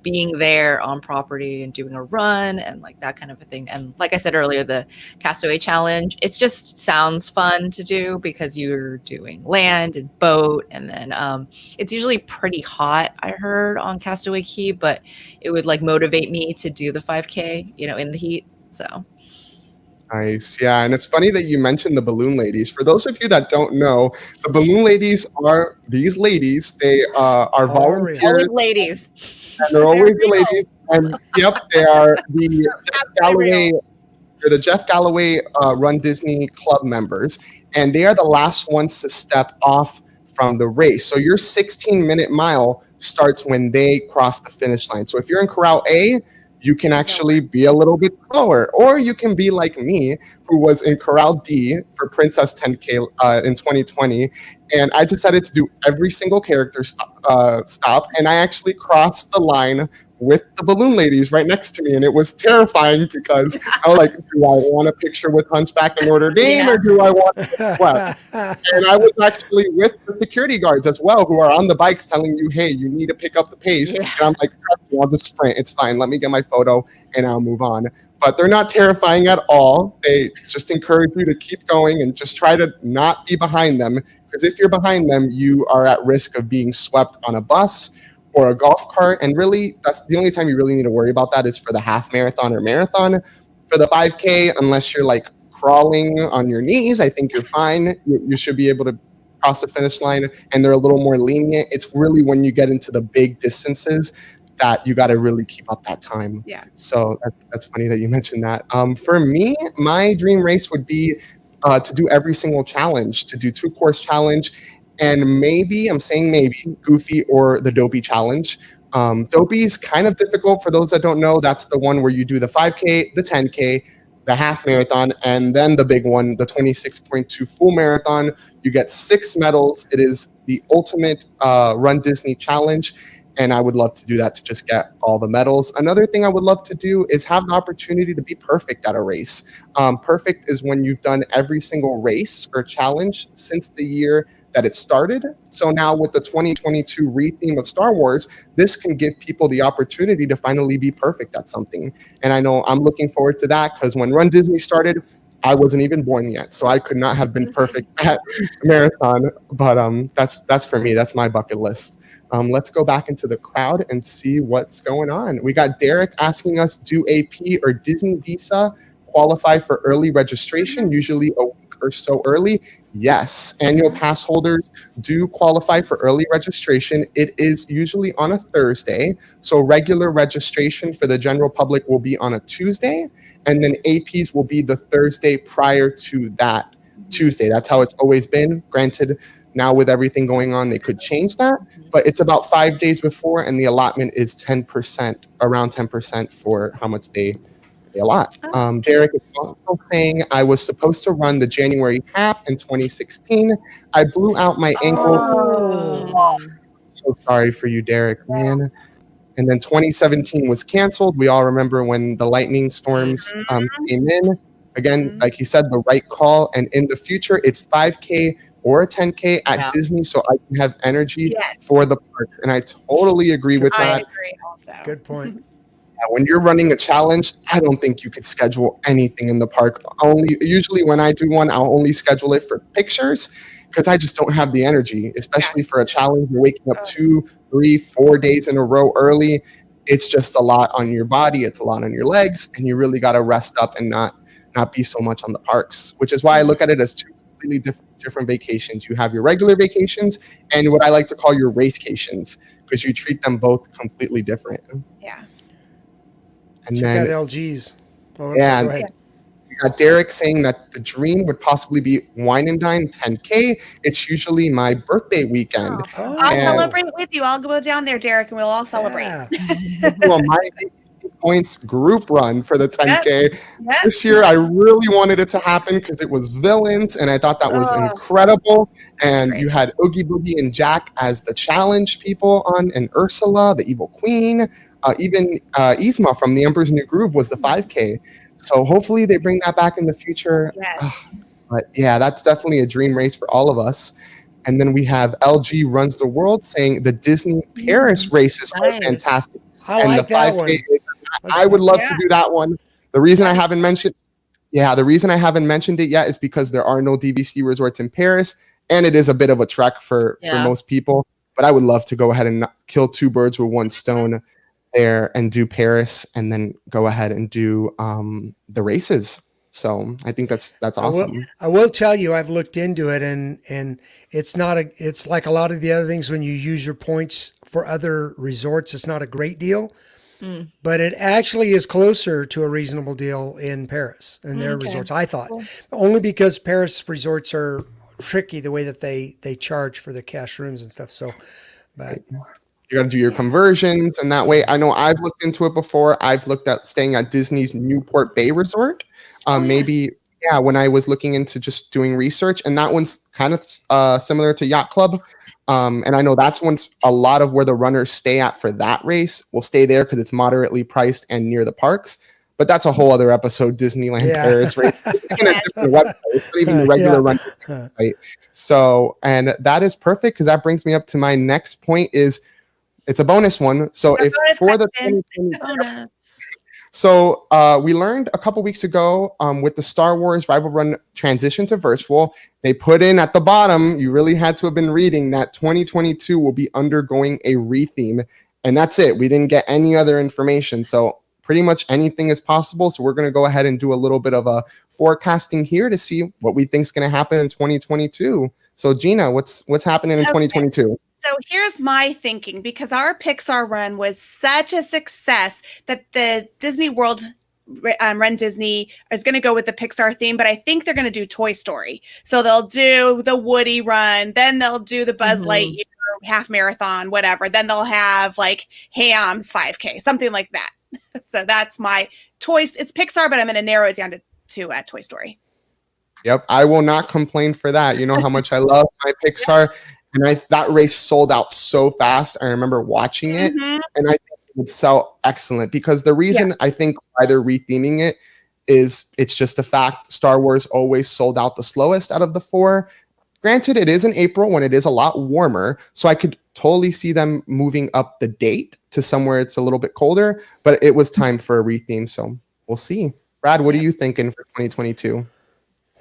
being there on property and doing a run and that kind of a thing. And like I said earlier, the Castaway Challenge, it just sounds fun to do because you're doing land and boat. And then it's usually pretty hot, I heard, on Castaway Key, but it would motivate me to do the 5K, in the heat. So.
Nice. Yeah. And it's funny that you mentioned the balloon ladies. For those of you that don't know, the balloon ladies are these ladies. They are volunteers.
Always ladies.
And they're always the ladies. And yep, they are the Jeff Galloway. They're the Jeff Galloway Run Disney Club members. And they are the last ones to step off from the race. So your 16-minute mile starts when they cross the finish line. So if you're in Corral A, you can actually be a little bit slower, or you can be like me, who was in Corral D for Princess 10K in 2020, and I decided to do every single character stop, and I actually crossed the line with the balloon ladies right next to me, and it was terrifying because I was like, do I want a picture with Hunchback and Notre Dame, or do I want to sweat? And I was actually with the security guards as well, who are on the bikes telling you, hey, you need to pick up the pace. And I'm like, I'll just sprint. It's fine. Let me get my photo, and I'll move on. But they're not terrifying at all. They just encourage you to keep going and just try to not be behind them, because if you're behind them, you are at risk of being swept on a bus or a golf cart. And really, that's the only time you really need to worry about that is for the half marathon or marathon. For the 5K, unless you're crawling on your knees, I think you're fine. You should be able to cross the finish line, and they're a little more lenient. It's really when you get into the big distances that you got to really keep up that time.
Yeah.
So that's funny that you mentioned that. For me, my dream race would be to do every single challenge, to do 2-course challenge. And maybe, I'm saying maybe, Goofy or the Dopey challenge. Dopey is kind of difficult for those that don't know. That's the one where you do the 5K, the 10K, the half marathon, and then the big one, the 26.2 full marathon. You get 6 medals. It is the ultimate Run Disney challenge. And I would love to do that to just get all the medals. Another thing I would love to do is have the opportunity to be perfect at a race. Perfect is when you've done every single race or challenge since the year that it started. So now with the 2022 re-theme of Star Wars, this can give people the opportunity to finally be perfect at something. And I know I'm looking forward to that, because when Run Disney started, I wasn't even born yet, so I could not have been perfect at marathon. But that's for me. That's my bucket list. Let's go back into the crowd and see what's going on. We got Derek asking us, do AP or Disney Visa qualify for early registration, usually a week or so early? Yes. Annual pass holders do qualify for early registration. It is usually on a Thursday. So regular registration for the general public will be on a Tuesday, and then APs will be the Thursday prior to that Tuesday. That's how it's always been. Granted, now with everything going on, they could change that, but it's about 5 days before, and the allotment is 10%, around 10% for how much they allot. Derek is also saying, I was supposed to run the January half in 2016. I blew out my ankle.
Oh.
So sorry for you, Derek, man. And then 2017 was canceled. We all remember when the lightning storms came in. Again, like he said, the right call. And in the future, it's 5K or a 10K at Disney, so I can have energy for the park. And I totally agree with that.
I agree also.
Good point.
When you're running a challenge, I don't think you could schedule anything in the park. Usually when I do one, I'll only schedule it for pictures because I just don't have the energy, especially for a challenge. You're waking up 2, 3, 4 days in a row early. It's just a lot on your body. It's a lot on your legs, and you really got to rest up and not be so much on the parks, which is why I look at it as two completely different vacations. You have your regular vacations and what I like to call your racecations, because you treat them both completely different.
Yeah.
And
Check
then
out LGs. Oh,
yeah,
go ahead.
we got Derek saying that the dream would possibly be Wine and Dine 10K. It's usually my birthday weekend.
Oh.
I'll
And-
celebrate with you. I'll go down there, Derek, and we'll all celebrate.
Yeah.
Well, my DVC points group run for the 10K.
Yep.
This year, I really wanted it to happen because it was villains, and I thought that was incredible. And you had Oogie Boogie and Jack as the challenge people on, and Ursula, the evil queen. Even Yzma from The Emperor's New Groove was the 5K. So hopefully they bring that back in the future.
Yes.
But yeah, that's definitely a dream race for all of us. And then we have LG Runs the World saying the Disney Paris races are
Nice.
fantastic.
I
And
like
the
that
5K,
one.
I would love to do that one. The reason I haven't mentioned it yet is because there are no DVC resorts in Paris, and it is a bit of a trek for most people. But I would love to go ahead and kill two birds with one stone there and do Paris, and then go ahead and do the races. So I think that's awesome.
I will tell you, I've looked into it, and it's like a lot of the other things when you use your points for other resorts, it's not a great deal. But it actually is closer to a reasonable deal in Paris and their resorts, I thought. Only because Paris resorts are tricky the way that they charge for the cash rooms and stuff. So, but
you got to do your conversions, and that way, I know I've looked into it before. I've looked at staying at Disney's Newport Bay Resort. When I was looking into just doing research, and that one's kind of similar to Yacht Club. And I know that's once a lot of where the runners stay at for that race will stay there because it's moderately priced and near the parks. But that's a whole other episode, Disneyland Paris race. It's a different website. It's not even the regular run site. So, and that is perfect because that brings me up to my next point is it's a bonus one. So if for the 2020 So we learned a couple weeks ago with the Star Wars Rival Run transition to virtual, they put in at the bottom, you really had to have been reading that 2022 will be undergoing a retheme. And that's it. We didn't get any other information. So pretty much anything is possible. So we're going to go ahead and do a little bit of a forecasting here to see what we think is going to happen in 2022. So Gina, what's happening in 2022?
So here's my thinking, because our Pixar run was such a success that the Disney World Run Disney is going to go with the Pixar theme, but I think they're going to do Toy Story. So they'll do the Woody run, then they'll do the Buzz Lightyear half marathon, whatever. Then they'll have like Ham's 5K, something like that. So that's my it's Pixar, but I'm going to narrow it down to Toy Story.
Yep, I will not complain for that. You know how much I love my Pixar. And that race sold out so fast. I remember watching it, and I think it would sell excellent because the reason I think why they're retheming it is it's just a fact. Star Wars always sold out the slowest out of the four. Granted, it is in April when it is a lot warmer, so I could totally see them moving up the date to somewhere it's a little bit colder, but it was time for a retheme, so we'll see. Brad, what are you thinking for 2022?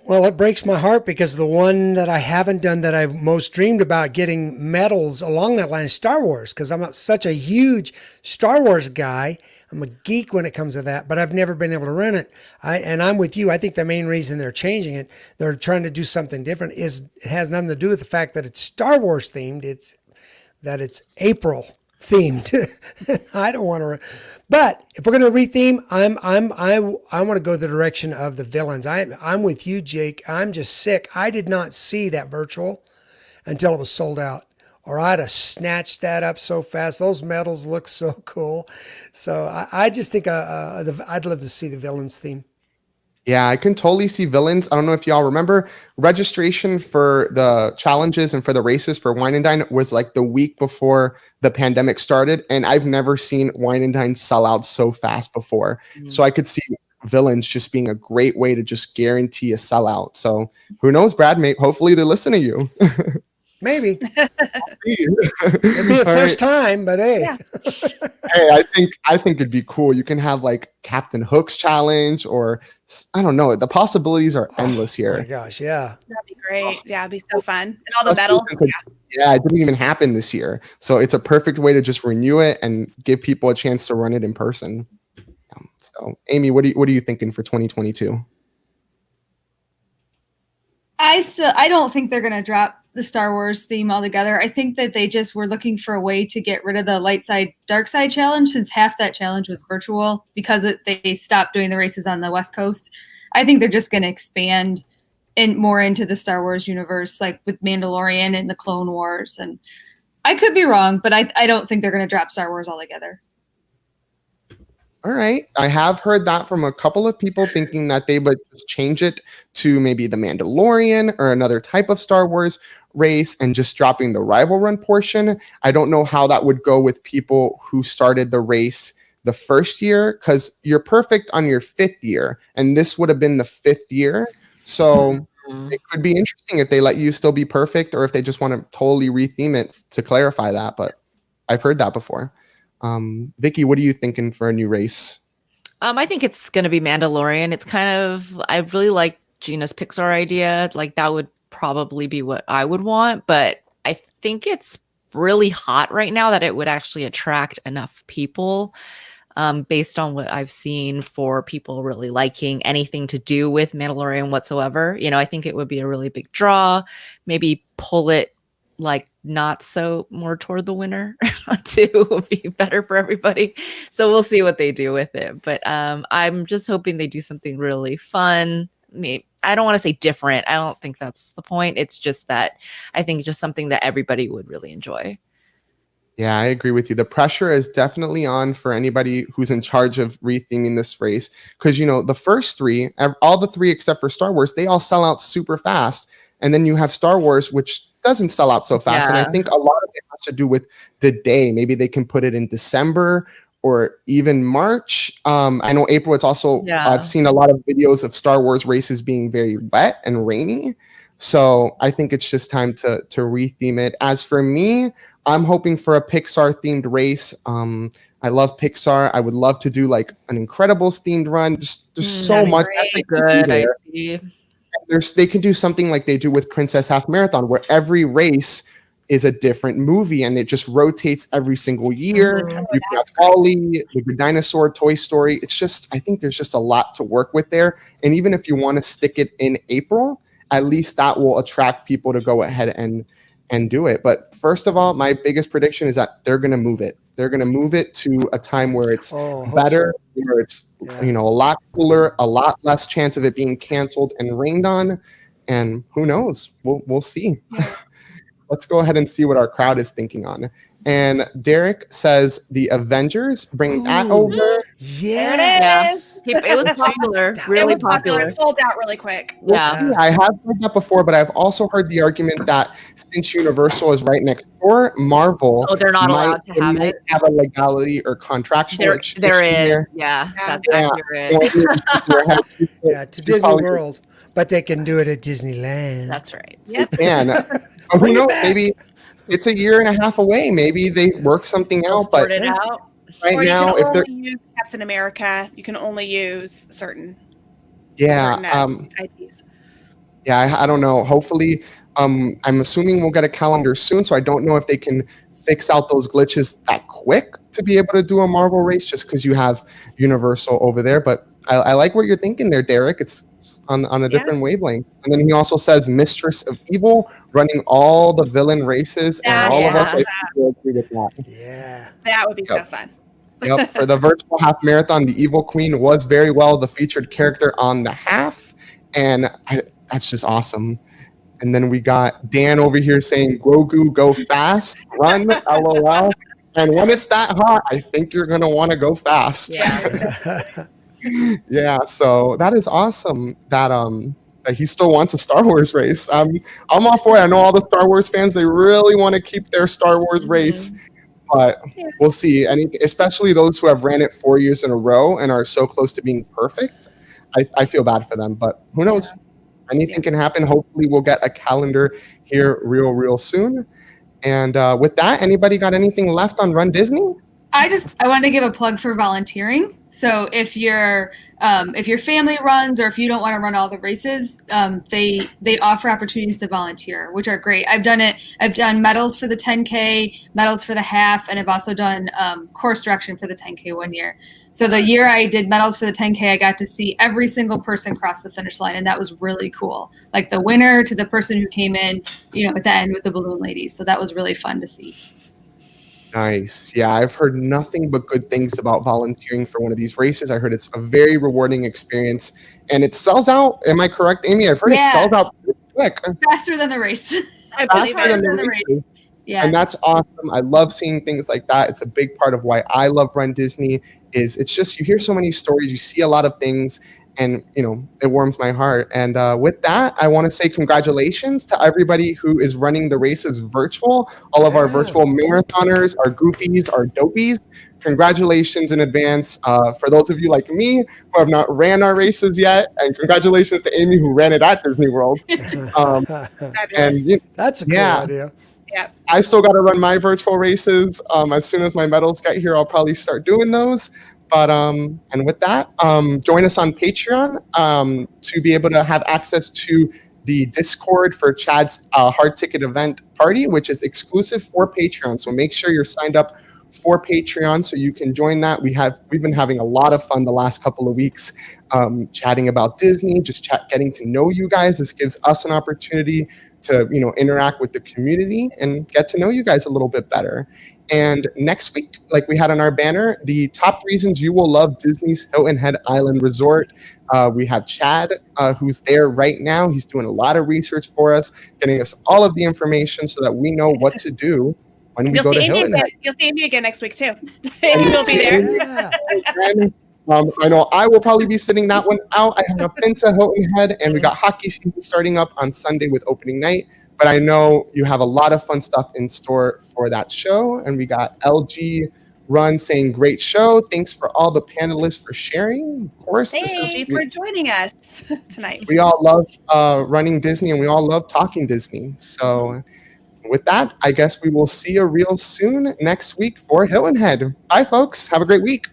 Well, it breaks my heart because the one that I haven't done that I've most dreamed about getting medals along that line is Star Wars, because I'm such a huge Star Wars guy. I'm a geek when it comes to that, but I've never been able to run it. I'm with you. I think the main reason they're changing it, they're trying to do something different, is it has nothing to do with the fact that it's Star Wars themed. It's that it's April themed. I don't want to, but if we're going to retheme, I want to go the direction of the villains. I'm with you, Jake. I'm just sick. I did not see that virtual until it was sold out, or I'd have snatched that up so fast. Those medals look so cool. So I just think I'd love to see the villains theme.
Yeah, I can totally see villains. I don't know if y'all remember, registration for the challenges and for the races for Wine and Dine was like the week before the pandemic started. And I've never seen Wine and Dine sell out so fast before. So I could see villains just being a great way to just guarantee a sellout. So who knows, Brad, hopefully they listen to you.
Maybe. It'd be a first time, but hey.
Yeah.
Hey, I think it'd be cool. You can have like Captain Hook's challenge, or I don't know. The possibilities are endless
Oh my
here.
gosh, yeah.
That'd be great. Yeah, it'd be so fun. And all the medals.
Yeah, it didn't even happen this year. So it's a perfect way to just renew it and give people a chance to run it in person. So Amy, what are you thinking for 2022?
I don't think they're going to drop the Star Wars theme altogether. I think that they just were looking for a way to get rid of the light side, dark side challenge, since half that challenge was virtual because they stopped doing the races on the West Coast. I think they're just going to expand more into the Star Wars universe, like with Mandalorian and the Clone Wars. And I could be wrong, but I don't think they're going to drop Star Wars altogether.
All right. I have heard that from a couple of people thinking that they would just change it to maybe the Mandalorian or another type of Star Wars race and just dropping the rival run portion. I don't know how that would go with people who started the race the first year, because you're perfect on your 5th year, and this would have been the 5th year. So it could be interesting if they let you still be perfect, or if they just want to totally retheme it to clarify that. But I've heard that before. Vicky, what are you thinking for a new race?
I think it's going to be Mandalorian. It's kind of, I really like Gina's Pixar idea. Like that would probably be what I would want, but I think it's really hot right now that it would actually attract enough people, based on what I've seen, for people really liking anything to do with Mandalorian whatsoever. You know, I think it would be a really big draw. Maybe pull it like not so more toward the winner to be better for everybody. So we'll see what they do with it. But I'm just hoping they do something really fun. I don't want to say different. I don't think that's the point. It's just that I think it's just something that everybody would really enjoy.
Yeah, I agree with you. The pressure is definitely on for anybody who's in charge of retheming this race, because, you know, the first 3, all the 3 except for Star Wars, they all sell out super fast. And then you have Star Wars, which doesn't sell out so fast.
Yeah.
And I think a lot of it has to do with the day. Maybe they can put it in December or even March. I know April, it's also, I've seen a lot of videos of Star Wars races being very wet and rainy. So I think it's just time to retheme it. As for me, I'm hoping for a Pixar themed race. I love Pixar. I would love to do like an Incredibles themed run. There's so much.
Good. I see.
They can do something like they do with Princess Half Marathon, where every race is a different movie and it just rotates every single year. You can have Wall-E, The Good Dinosaur, Toy Story. It's just, I think there's just a lot to work with there. And even if you want to stick it in April, at least that will attract people to go ahead and do it. But first of all, my biggest prediction is that they're going to move it. They're going to move it to a time where it's better, where it's a lot cooler, a lot less chance of it being canceled and rained on. And who knows? We'll see. Let's go ahead and see what our crowd is thinking on. And Derek says the Avengers, bring that over.
Yes.
It was popular, really popular.
It sold out really quick.
Yeah.
I have heard that before, but I've also heard the argument that since Universal is right next door, Marvel,
they're not allowed to have it.
Have a legality or contractual.
There is. Yeah, that's accurate.
To Disney World, but they can do it at Disneyland.
That's right.
They can. Who knows? Maybe it's a year and a half away. Maybe they work something out.
Sort it out.
Right
or
now,
you
if
can
they're
only use Captain America, you can only use certain
IPs. I don't know. Hopefully, I'm assuming we'll get a calendar soon, so I don't know if they can fix out those glitches that quick to be able to do a Marvel race just because you have Universal over there. But I like what you're thinking there, Derek. It's on a different wavelength. And then he also says Mistress of Evil running all the villain races, and all of us, I think, will agree with that.
Yeah.
That would be so fun.
Yep. For the virtual half marathon, the Evil Queen was very well the featured character on the half, and that's just awesome. And then we got Dan over here saying, Grogu, go fast, run, LOL. And when it's that hot, I think you're going to want to go fast.
Yeah.
Yeah, so that is awesome that he still wants a Star Wars race. I'm all for it. I know all the Star Wars fans, they really want to keep their Star Wars race, but we'll see. And especially those who have ran it 4 years in a row and are so close to being perfect. I feel bad for them, but who knows? Yeah. Anything can happen. Hopefully we'll get a calendar here real soon. And with that, anybody got anything left on Run Disney?
I want to give a plug for volunteering. So if your family runs, or if you don't want to run all the races, they offer opportunities to volunteer, which are great. I've done it. I've done medals for the 10K, medals for the half, and I've also done course direction for the 10K 1 year. So the year I did medals for the 10K, I got to see every single person cross the finish line, and that was really cool. Like the winner to the person who came in, at the end with the balloon ladies. So that was really fun to see.
Nice. Yeah, I've heard nothing but good things about volunteering for one of these races. I heard it's a very rewarding experience, and it sells out. Am I correct, Amy? I've heard it sells out pretty quick.
Faster than the race. I believe faster than the race. Yeah.
And that's awesome. I love seeing things like that. It's a big part of why I love Run Disney. It's just, you hear so many stories, you see a lot of things, and it warms my heart. And with that, I want to say congratulations to everybody who is running the races virtual, all of our virtual marathoners, our goofies, our dopies. Congratulations in advance for those of you like me who have not ran our races yet, and congratulations to Amy who ran it at Disney World.
That's a cool idea.
Yeah.
I still got to run my virtual races. As soon as my medals get here, I'll probably start doing those. But and with that, join us on Patreon to be able to have access to the Discord for Chad's hard ticket event party, which is exclusive for Patreon. So make sure you're signed up for Patreon so you can join that. We've been having a lot of fun the last couple of weeks chatting about Disney, just getting to know you guys. This gives us an opportunity to interact with the community and get to know you guys a little bit better. And next week, like we had on our banner, the top reasons you will love Disney's Hilton Head Island Resort. We have Chad, who's there right now. He's doing a lot of research for us, getting us all of the information so that we know what to do when we go to Hilton Head.
You'll see Amy again next week too. Amy will be there.
Yeah.
I know I will probably be sitting that one out. I have been to Hilton Head, and we got hockey season starting up on Sunday with opening night. But I know you have a lot of fun stuff in store for that show. And we got LG Run saying, great show. Thanks for all the panelists for sharing. Of course.
Thank you for joining us tonight.
We all love running Disney, and we all love talking Disney. So with that, I guess we will see you real soon next week for Hilton Head. Bye, folks. Have a great week.